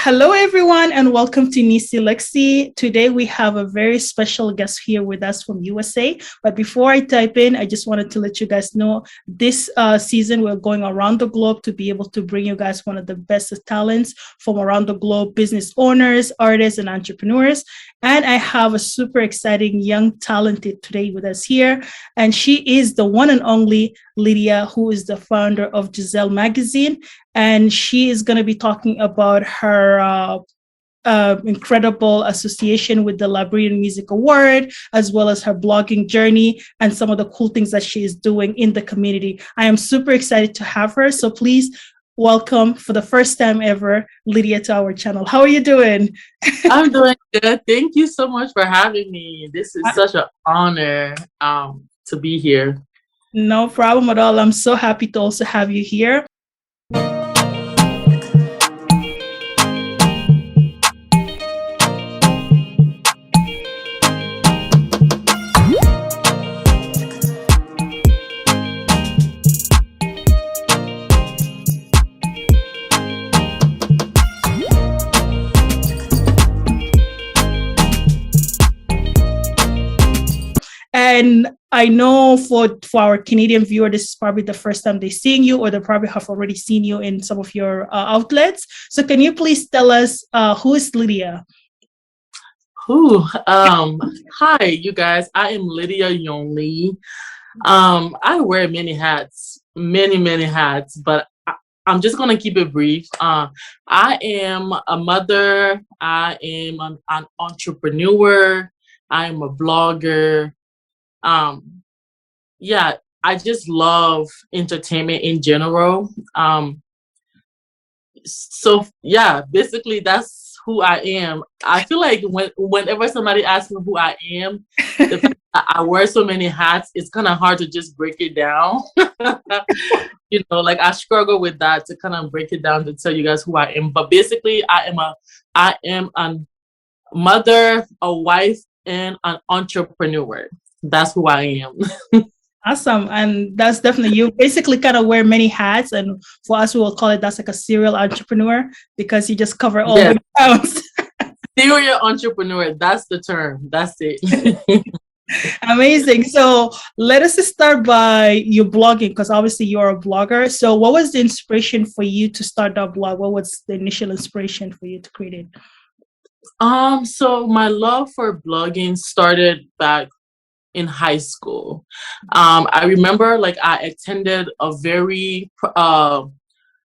Hello, everyone, and welcome to Neecee Lexy. Today, we have a very special guest here with us from USA. But before I type in, I just wanted to let you guys know this season, we're going around the globe to be able to bring you guys one of the best talents from around the globe, business owners, artists, and entrepreneurs. And I have a super exciting young talented today with us here. And she is the one and only Lydia, who is the founder of Giselle Magazine. And she is going to be talking about her incredible association with the Liberian Music Award, as well as her blogging journey and some of the cool things that she is doing in the community. I am super excited to have her. So please welcome for the first time ever, Lydia, to our channel. How are you doing? I'm doing good. Thank you so much for having me. This is such an honor to be here. No problem at all. I'm so happy to also have you here. And I know for our Canadian viewer, this is probably the first time they're seeing you, or they probably have already seen you in some of your outlets. So can you please tell us who is Lydia? Hi, you guys. I am Lydia Yonly. I wear many hats, many hats, but I'm just going to keep it brief. I am a mother. I am an entrepreneur. I am a blogger. Yeah, I just love entertainment in general. So yeah, basically that's who I am. I feel like whenever somebody asks me who I am, the fact that I wear so many hats, it's kind of hard to just break it down. You know, like I struggle with that to kind of break it down to tell you guys who I am. But basically, I am a mother, a wife, and an entrepreneur. That's who I am. Awesome. And that's definitely, you basically kind of wear many hats. And for us, we will call it, that's like a serial entrepreneur, because you just cover all the accounts. Serial entrepreneur. That's the term. That's it. Amazing. So let us start by you blogging, because obviously you're a blogger. So what was the inspiration for you to start that blog? What was the initial inspiration for you to create it? So my love for blogging started back in high school. I remember like I attended a very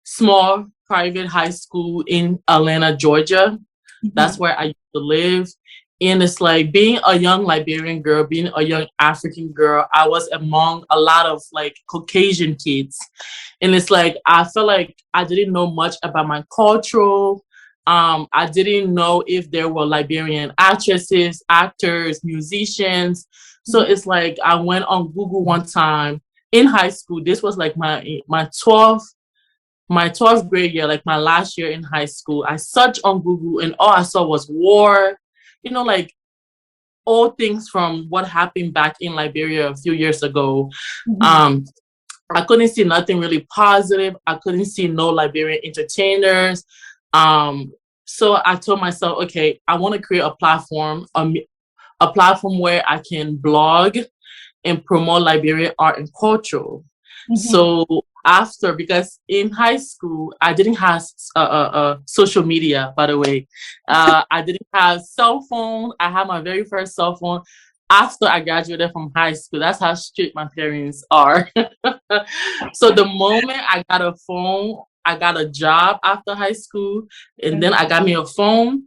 small private high school in Atlanta, Georgia. Mm-hmm. That's where I used to live. And it's like being a young Liberian girl, being a young African girl, I was among a lot of like Caucasian kids. And it's like, I felt like I didn't know much about my culture. I didn't know if there were Liberian actresses, actors, musicians. So it's like I went on Google one time in high school. This was like my 12th grade year, like my last year in high school. I searched on Google and all I saw was war, you know, like all things from what happened back in Liberia a few years ago. Mm-hmm. I couldn't see nothing really positive. I couldn't see no Liberian entertainers. So I told myself, okay, I want to create a platform where I can blog and promote Liberian art and culture. Mm-hmm. So after, because in high school, I didn't have social media, by the way. I didn't have cell phone. I had my very first cell phone after I graduated from high school. That's how strict my parents are. So the moment I got a phone, I got a job after high school, and then I got me a phone.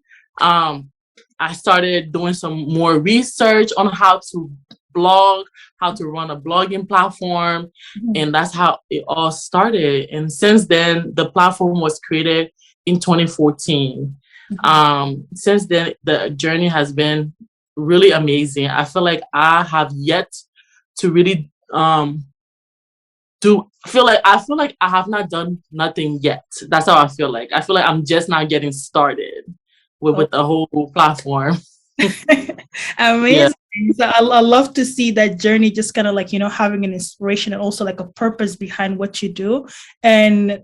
I started doing some more research on how to blog, how to run a blogging platform. Mm-hmm. And that's how it all started. And since then, the platform was created in 2014. Mm-hmm. Since then, the journey has been really amazing. I feel like I have yet to really I feel like I have not done nothing yet. That's how I feel like. I feel like I'm just now getting started with the whole platform. Amazing. Yeah. So I love to see that journey, just kind of like, you know, having an inspiration and also like a purpose behind what you do. And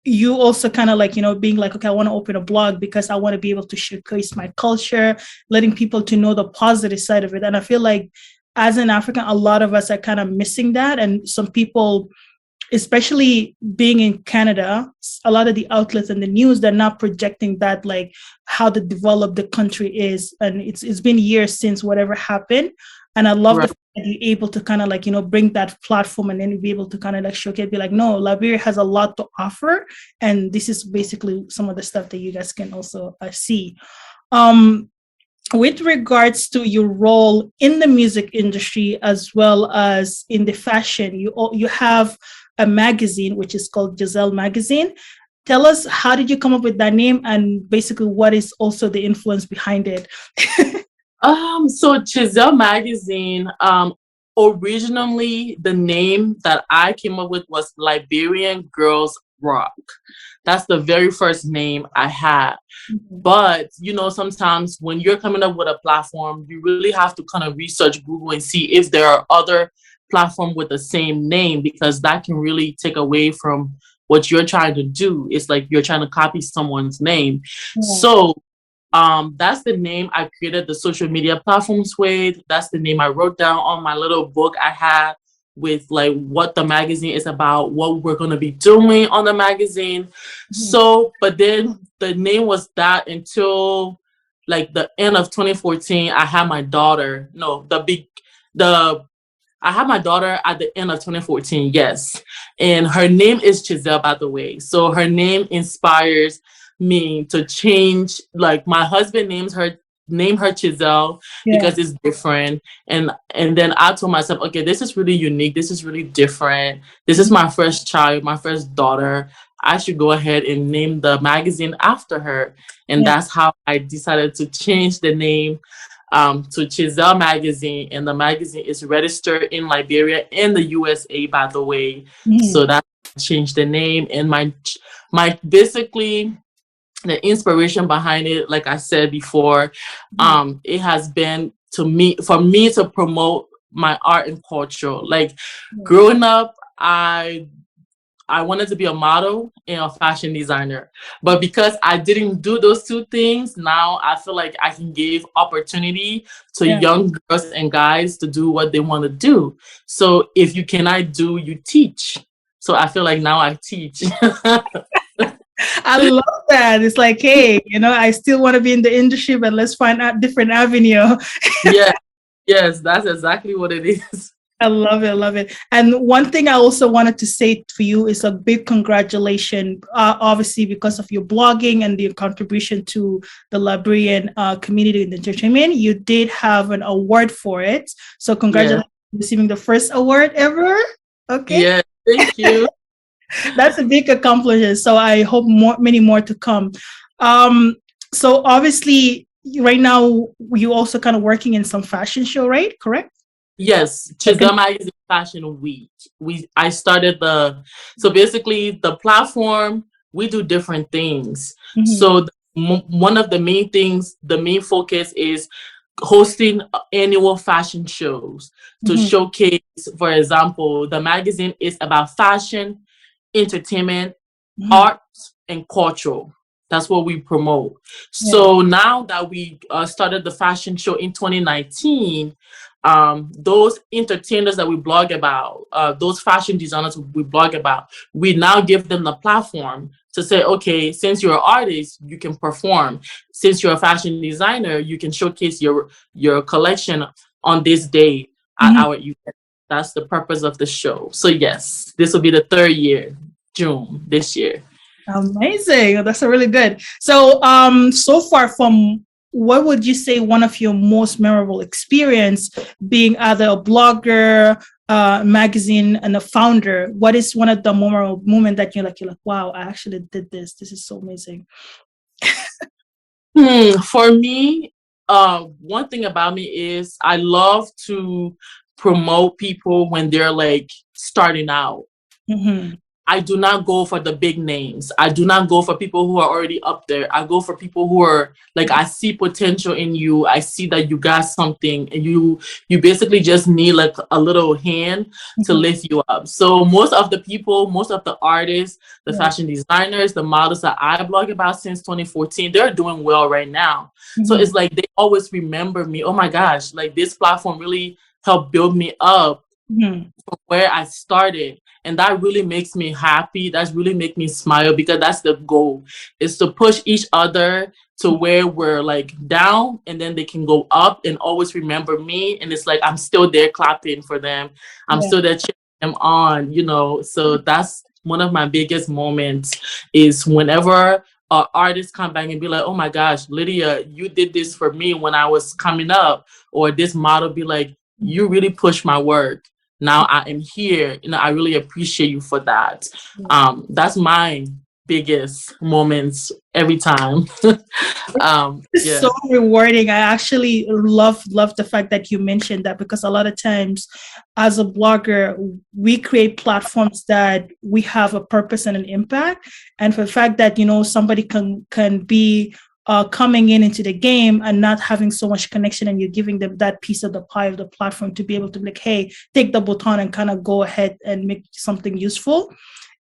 you also kind of like, being like, okay, I want to open a blog because I want to be able to showcase my culture, letting people to know the positive side of it. And I feel like as an African, a lot of us are kind of missing that. And some people, especially being in Canada, a lot of the outlets and the news, they're not projecting that, like how the developed the country is. And it's been years since whatever happened. And I love the fact that you're able to kind of like, bring that platform and then be able to kind of like showcase, be like, no, Liberia has a lot to offer. And this is basically some of the stuff that you guys can also see. With regards to your role in the music industry as well as in the fashion, you have a magazine which is called Giselle Magazine. Tell us, how did you come up with that name, and basically what is also the influence behind it? So Giselle Magazine, originally the name that I came up with was Liberian Girls Rock. That's the very first name I had. Mm-hmm. But, sometimes when you're coming up with a platform, you really have to kind of research Google and see if there are other platforms with the same name, because that can really take away from what you're trying to do. It's like you're trying to copy someone's name. Yeah. So that's the name I created the social media platforms with. That's the name I wrote down on my little book I had with like what the magazine is about, what we're going to be doing on the magazine. Mm-hmm. So, but then the name was that until like the end of 2014. I had my daughter. I had my daughter at the end of 2014. Yes. And her name is Giselle, by the way. So her name inspires me to change, like my husband name her Giselle, yeah, because it's different. And then I told myself, okay, this is really unique. This is really different. This is my first child, my first daughter. I should go ahead and name the magazine after her. And that's how I decided to change the name to Giselle Magazine. And the magazine is registered in Liberia and the USA, by the way. So that changed the name. And my basically the inspiration behind it, like I said before, it has been for me to promote my art and culture. Like growing up, I wanted to be a model and a fashion designer, but because I didn't do those two things, now I feel like I can give opportunity to young girls and guys to do what they want to do. So if you cannot do, you teach. So I feel like now I teach. I love that. It's like, hey, I still want to be in the industry, but let's find out different avenue. Yes, that's exactly what it is. I love it. I love it. And one thing I also wanted to say for you is a big congratulations, obviously, because of your blogging and your contribution to the Liberian community in entertainment. You did have an award for it. So congratulations on receiving the first award ever. Okay. Yeah, thank you. That's a big accomplishment. So I hope many more to come. So obviously, right now, you also kind of working in some fashion show, right? Correct? Yes, Giselle Magazine Fashion Week. I started so basically the platform, we do different things. Mm-hmm. So one of the main things, the main focus is hosting annual fashion shows to showcase, for example, the magazine is about fashion, entertainment, art, and culture. That's what we promote. Yeah. So now that we started the fashion show in 2019, those entertainers that we blog about, those fashion designers we blog about, we now give them the platform to say, okay, since you're an artist, you can perform. Since you're a fashion designer, you can showcase your collection on this day at our event. That's the purpose of the show. So yes, this will be the third year, June this year. Amazing. That's really good. So, so far, from what would you say one of your most memorable experience being either a blogger, magazine, and a founder? What is one of the memorable moments that you're like, wow, I actually did this. This is so amazing. For me, one thing about me is I love to promote people when they're like starting out. I do not go for the big names. I do not go for people who are already up there. I go for people who are like, I see potential in you. I see that you got something, and you basically just need like a little hand to lift you up. So most of the people, most of the artists, the fashion designers, the models that I blog about since 2014, they're doing well right now. So it's like they always remember me. Oh my gosh, like this platform really helped build me up from where I started. And that really makes me happy. That really makes me smile, because that's the goal, is to push each other to where we're like down, and then they can go up and always remember me. And it's like, I'm still there clapping for them. I'm still there cheering them on, you know? So that's one of my biggest moments, is whenever artists come back and be like, oh my gosh, Lydia, you did this for me when I was coming up. Or this model be like, you really pushed my work. Now I am here. You know, I really appreciate you for that. That's my biggest moments every time. It's so rewarding. I actually love the fact that you mentioned that, because a lot of times as a blogger, we create platforms that we have a purpose and an impact. And for the fact that, you know, somebody can be coming into the game and not having so much connection, and you're giving them that piece of the pie of the platform to be able to be like, hey, take the baton and kind of go ahead and make something useful.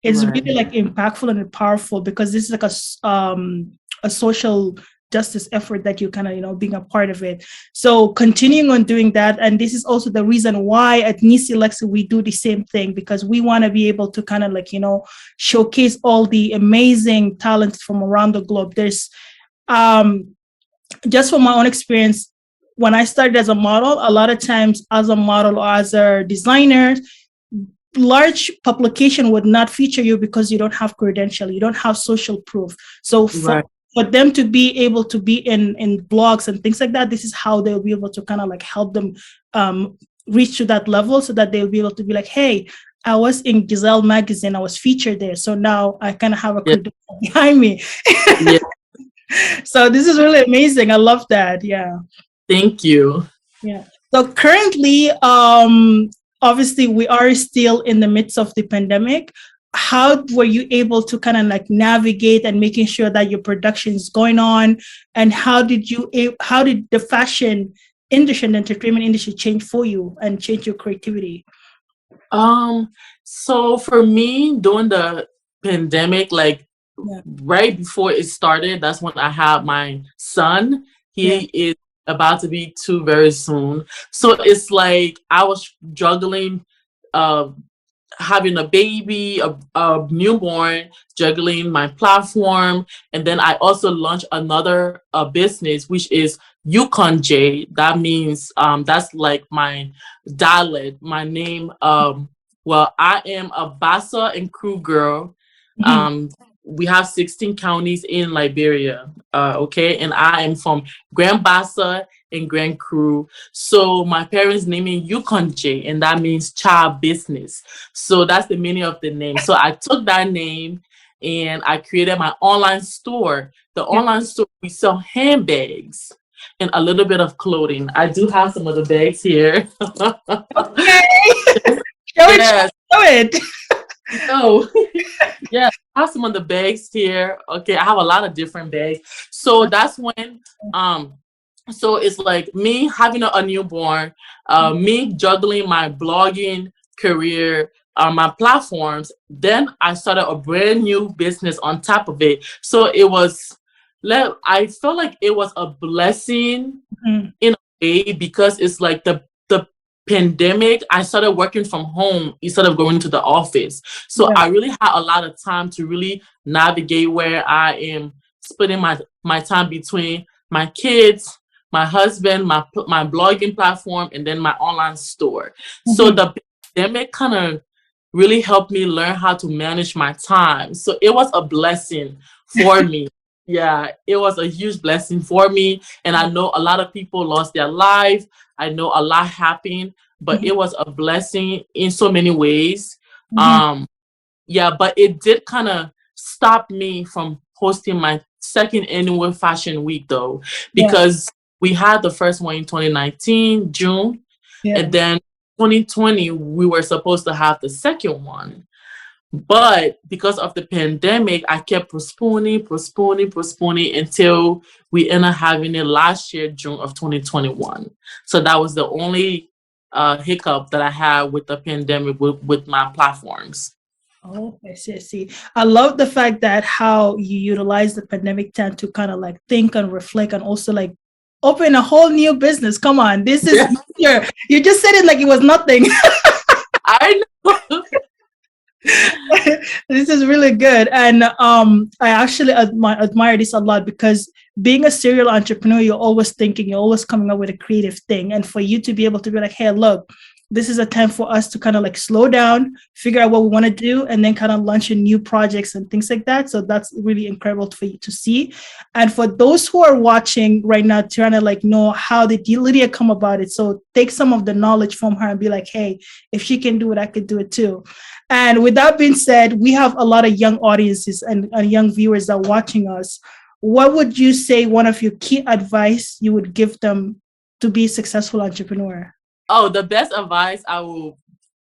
It's really like impactful and powerful, because this is like a social justice effort that you kind of, you know, being a part of it. So continuing on doing that. And this is also the reason why at Neecee Lexy we do the same thing, because we want to be able to kind of like, you know, showcase all the amazing talents from around the globe. There's just from my own experience, when I started as a model, a lot of times as a model or as a designer, large publication would not feature you because you don't have credential, you don't have social proof. So for them to be able to be in blogs and things like that, this is how they'll be able to kind of like help them reach to that level, so that they'll be able to be like, hey, I was in Giselle Magazine, I was featured there, so now I kind of have a credential behind me. So this is really amazing. I love that. Yeah. Thank you. Yeah. So currently, obviously we are still in the midst of the pandemic. How were you able to kind of like navigate and making sure that your production is going on? And how did the fashion industry and entertainment industry change for you and change your creativity? So for me, during the pandemic, like right before it started, that's when I had my son. He is about to be 2 very soon. So it's like I was juggling having a baby, a newborn, juggling my platform. And then I also launched another business, which is Youconjay. That means that's like my dialect, my name. Well, I am a Bassa and Crew girl. We have 16 counties in Liberia, okay? And I am from Grand Bassa and Grand Crew. So my parents named me Youconjay, and that means child business. So that's the meaning of the name. So I took that name and I created my online store. The online store, we sell handbags and a little bit of clothing. I do have some of the bags here. Okay. Show it. Oh, yeah, I have some of the bags here. Okay, I have a lot of different bags. So that's when, so it's like me having a newborn, me juggling my blogging career, my platforms. Then I started a brand new business on top of it. So it was, I felt like it was a blessing in a way, because it's like the pandemic, I started working from home instead of going to the office. So I really had a lot of time to really navigate where I am splitting my time between my kids, my husband, my blogging platform, and then my online store. So the pandemic kind of really helped me learn how to manage my time. So it was a blessing for me. Yeah, it was a huge blessing for me. And I know a lot of people lost their life. I know a lot happened, but it was a blessing in so many ways. Yeah, but it did kind of stop me from hosting my second annual fashion week though, because we had the first one in 2019, June, and then 2020, we were supposed to have the second one. But because of the pandemic, I kept postponing until we ended up having it last year, June of 2021. So that was the only hiccup that I had with the pandemic with my platforms. Oh, I see, I see. I love the fact that how you utilize the pandemic time to kind of like think and reflect and also like open a whole new business. Come on, this is you just said it like it was nothing. I know. This is really good. And I actually admire this a lot because being a serial entrepreneur, you're always thinking, you're always coming up with a creative thing. And for you to be able to be like, hey, look, this is a time for us to kind of like slow down, figure out what we want to do, and then kind of launch in new projects and things like that. So that's really incredible for you to see. And for those who are watching right now, trying to like know how did Lydia come about it. So take some of the knowledge from her and be like, hey, if she can do it, I could do it too. And with that being said, we have a lot of young audiences and young viewers that are watching us. What would you say one of your key advice you would give them to be a successful entrepreneur? Oh, the best advice I will.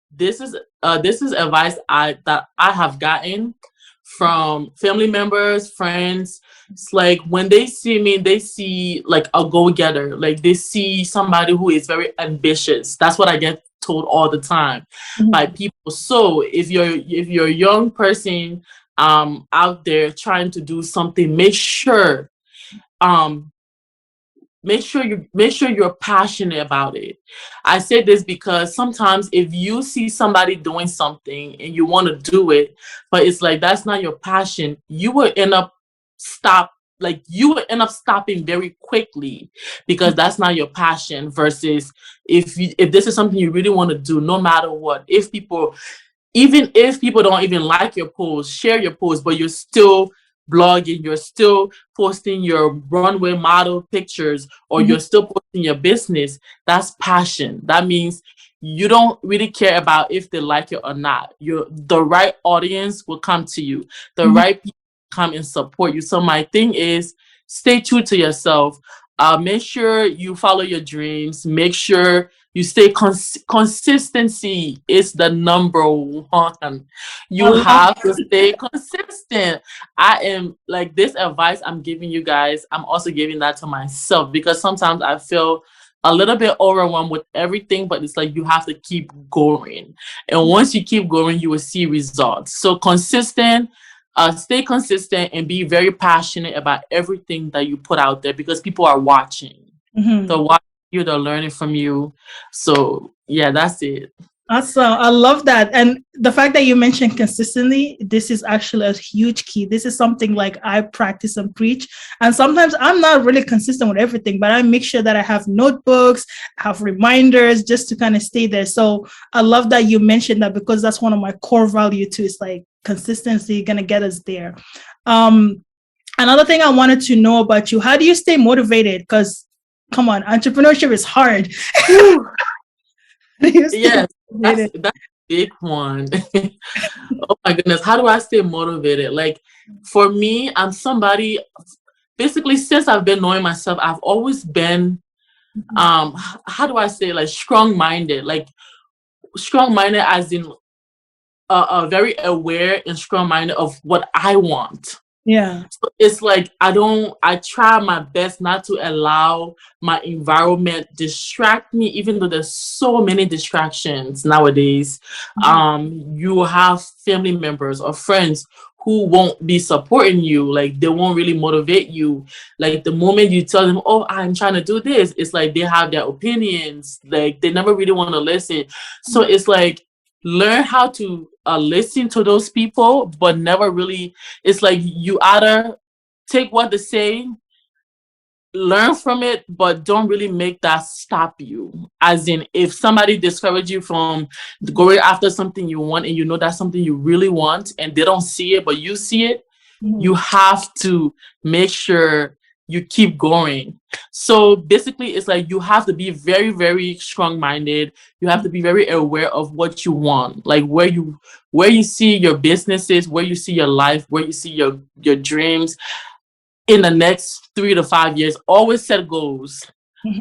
This is advice that I have gotten from family members, friends. It's like when they see me, they see like a go-getter. Like they see somebody who is very ambitious. That's what I get told all the time by people. So if you're a young person out there trying to do something, make sure you're passionate about it. I say this because sometimes if you see somebody doing something and you want to do it, but it's like that's not your passion, you will end up stopping very quickly because that's not your passion. Versus if this is something you really want to do, no matter what, even if people don't even like your post, share your post, but you're still blogging, you're still posting your runway model pictures, or you're still posting your business, that's passion. That means you don't really care about if they like it or not. The right audience will come to you. The right people come and support you. So my thing is, stay true to yourself. Make sure you follow your dreams. Make sure you stay consistency is the number one. You have to stay consistent. I am like, this advice I'm giving you guys, I'm also giving that to myself because sometimes I feel a little bit overwhelmed with everything, but it's like you have to keep going. And once you keep going, you will see results. So stay consistent and be very passionate about everything that you put out there because people are watching. They're watching you, they're learning from you. So yeah, that's it. Awesome. I love that. And the fact that you mentioned consistently, this is actually a huge key. This is something like I practice and preach. And sometimes I'm not really consistent with everything, but I make sure that I have notebooks, have reminders just to kind of stay there. So I love that you mentioned that because that's one of my core values too. It's like consistency going to get us there. Another thing I wanted to know about you, how do you stay motivated? Because come on, entrepreneurship is hard. Yes, that's a big one. Oh my goodness, how do I stay motivated? Like for me, I'm somebody, basically since I've been knowing myself, I've always been how do I say, like strong-minded as in very aware and strong-minded of what I want. Yeah. So it's like I try my best not to allow my environment distract me, even though there's so many distractions nowadays. You have family members or friends who won't be supporting you, like they won't really motivate you. Like the moment you tell them, oh, I'm trying to do this, it's like they have their opinions, like they never really want to listen. So it's like, learn how to listen to those people, but never really, it's like you either take what they say, learn from it, but don't really make that stop you. As in, if somebody discourages you from going after something you want and you know that's something you really want and they don't see it, but you see it, you have to make sure you keep going. So basically, it's like you have to be very, very strong-minded. You have to be very aware of what you want, like where you see your businesses, where you see your life, where you see your dreams in the next 3 to 5 years. Always set goals.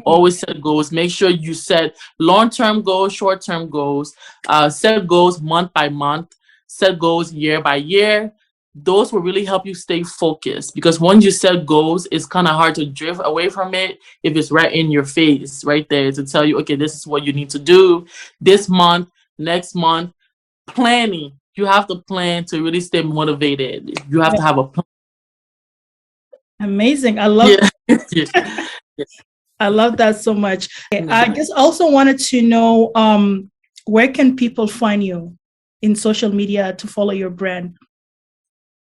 Always set goals. Make sure you set long-term goals, short-term goals. Set goals month by month. set goals year by year. Those will really help you stay focused, because once you set goals, it's kind of hard to drift away from it if it's right in your face, right there to tell you, okay, this is what you need to do this month, next month. Planning. You have to plan to really stay motivated. You have to have a plan. Amazing. I love Yeah. I love that so much. I just also wanted to know where can people find you in social media to follow your brand?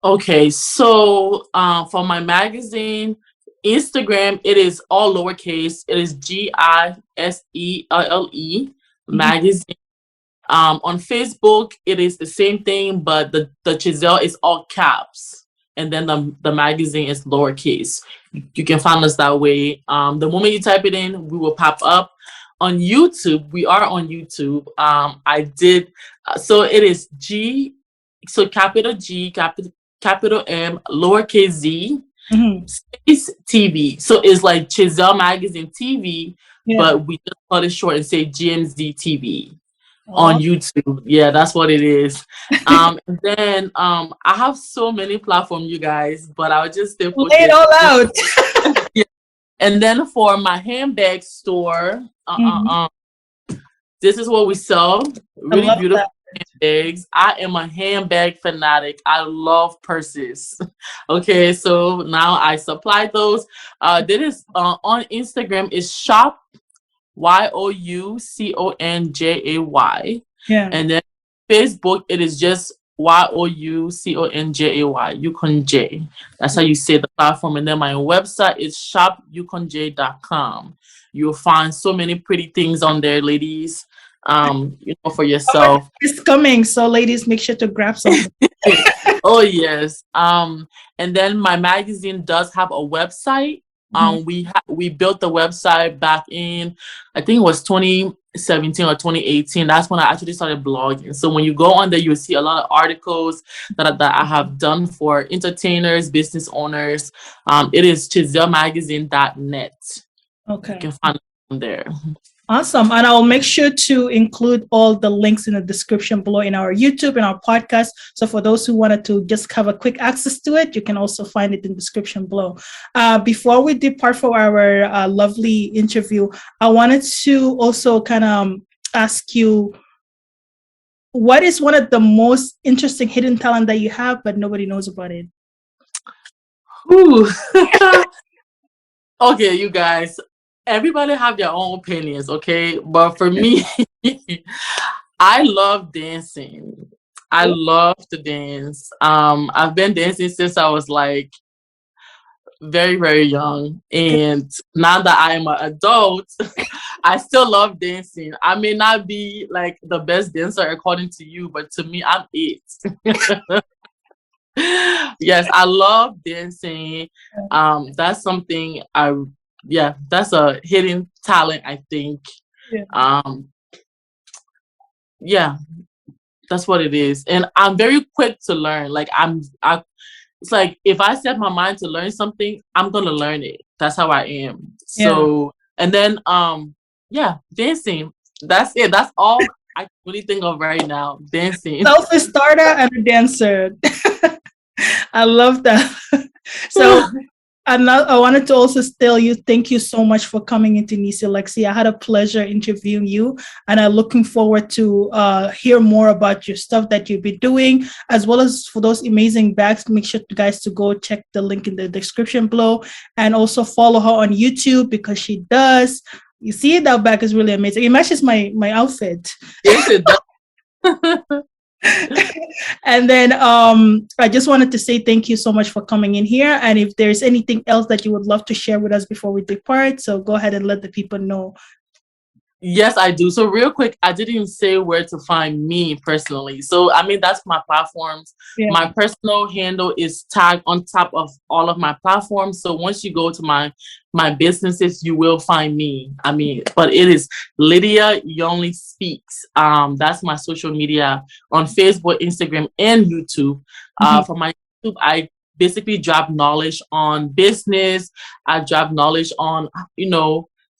Okay, so for my magazine, Instagram, it is all lowercase. It is GISELLE magazine. On Facebook, it is the same thing, but the Giselle is all caps, and then the magazine is lowercase. You can find us that way. The moment you type it in, we will pop up. On YouTube, we are on YouTube. I did so it is capital G, capital M, lowercase Z, space TV. So it's like Giselle Magazine TV, but we just cut it short and say GMz TV. On YouTube. Yeah, that's what it is. And then I have so many platforms, you guys, but I'll just stay focused. Lay it all out. Yeah. And then for my handbag store, this is what we sell. Really beautiful handbags. I am a handbag fanatic. I love purses. Okay, so now I supply those. That is on Instagram is shop Youconjay. Yeah. And then Facebook, it is just Youconjay, Youconjay. That's how you say the platform. And then my website is shopyouconjay.com. You'll find so many pretty things on there, ladies. For yourself. It's coming, so ladies, make sure to grab some. Oh yes. And then my magazine does have a website. We built the website back in, I think it was 2017 or 2018. That's when I actually started blogging. So when you go on there, you'll see a lot of articles that I have done for entertainers, business owners. It is GiselleMagazine.net. Okay. You can find it on there. Awesome. And I'll make sure to include all the links in the description below in our YouTube and our podcast. So for those who wanted to just have a quick access to it, you can also find it in the description below. Before we depart for our lovely interview, I wanted to also kind of ask you, what is one of the most interesting hidden talent that you have, but nobody knows about it? Ooh. Okay, you guys. Everybody have their own opinions, okay? But for me, I love dancing. I love to dance. I've been dancing since I was like very, very young. And now that I am an adult, I still love dancing. I may not be like the best dancer according to you, but to me, I'm it. Yes, I love dancing. That's something that's a hidden talent, I think. That's what it is. And I'm very quick to learn. Like it's like if I set my mind to learn something, I'm gonna learn it. That's how I am. So and then dancing. That's it. That's all I can really think of right now. Dancing. Self-starter and a dancer. I love that. So and I wanted to also tell you, thank you so much for coming into Neecee, Lexy. I had a pleasure interviewing you, and I'm looking forward to hear more about your stuff that you'll be doing, as well as for those amazing bags. Make sure you guys to go check the link in the description below, and also follow her on YouTube because she does. You see, that bag is really amazing. It matches my outfit. Yes, it does. And then I just wanted to say thank you so much for coming in here. And if there's anything else that you would love to share with us before we depart, so go ahead and let the people know. Yes, I do. So real quick, I didn't even say where to find me personally. So, I mean, that's my platforms. Yeah. My personal handle is tagged on top of all of my platforms. So once you go to my businesses, you will find me. I mean, but it is Lydia Yonly Speaks. That's my social media on Facebook, Instagram, and YouTube. For my YouTube, I basically drop knowledge on business. I drop knowledge on,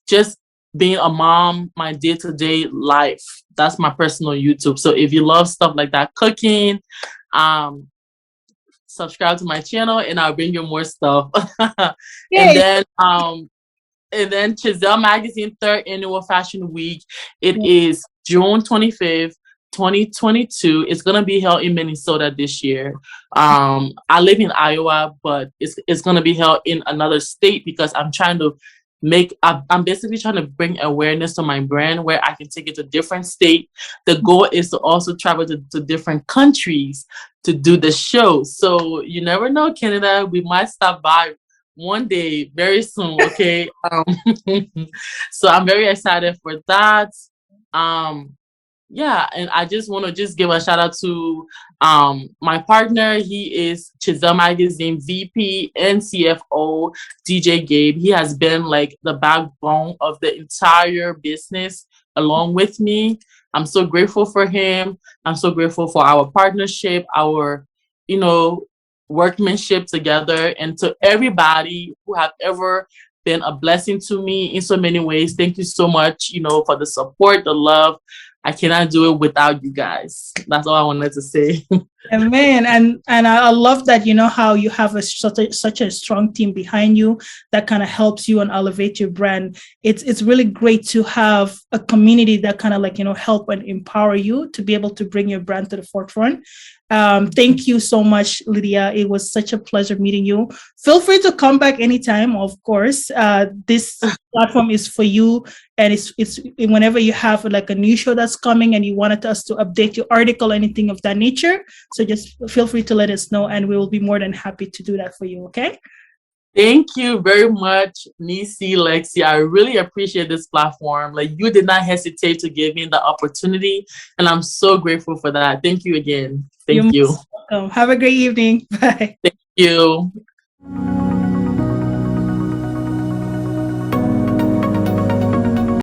just being a mom, my day-to-day life. That's my personal YouTube. So if you love stuff like that, cooking, subscribe to my channel and I'll bring you more stuff. Yay. And then Giselle Magazine 3rd Annual Fashion Week. It is June 25th, 2022. It's gonna be held in Minnesota this year. I live in Iowa, but it's gonna be held in another state because I'm basically trying to bring awareness to my brand where I can take it to different states. The goal is to also travel to different countries to do the show. So you never know, Canada, we might stop by one day very soon, okay? So I'm very excited for that. Yeah, and I just want to give a shout out to my partner. He is Giselle Magazine VP and CFO, DJ Gabe. He has been like the backbone of the entire business along with me. I'm so grateful for him. I'm so grateful for our partnership, our, workmanship together, and to everybody who have ever been a blessing to me in so many ways. Thank you so much, for the support, the love. I cannot do it without you guys. That's all I wanted to say. Amen. And I love that, how you have such a strong team behind you that kind of helps you and elevate your brand. It's really great to have a community that kind of help and empower you to be able to bring your brand to the forefront. Thank you so much, Lydia. It was such a pleasure meeting you. Feel free to come back anytime, of course. This platform is for you, and it's whenever you have like a new show that's coming and you wanted us to update your article, anything of that nature. So just feel free to let us know, and we will be more than happy to do that for you. Okay. Thank you very much, Neecee, Lexy. I really appreciate this platform. Like, you did not hesitate to give me the opportunity, and I'm so grateful for that. Thank you again. Thank you. Welcome. Have a great evening. Bye. Thank you.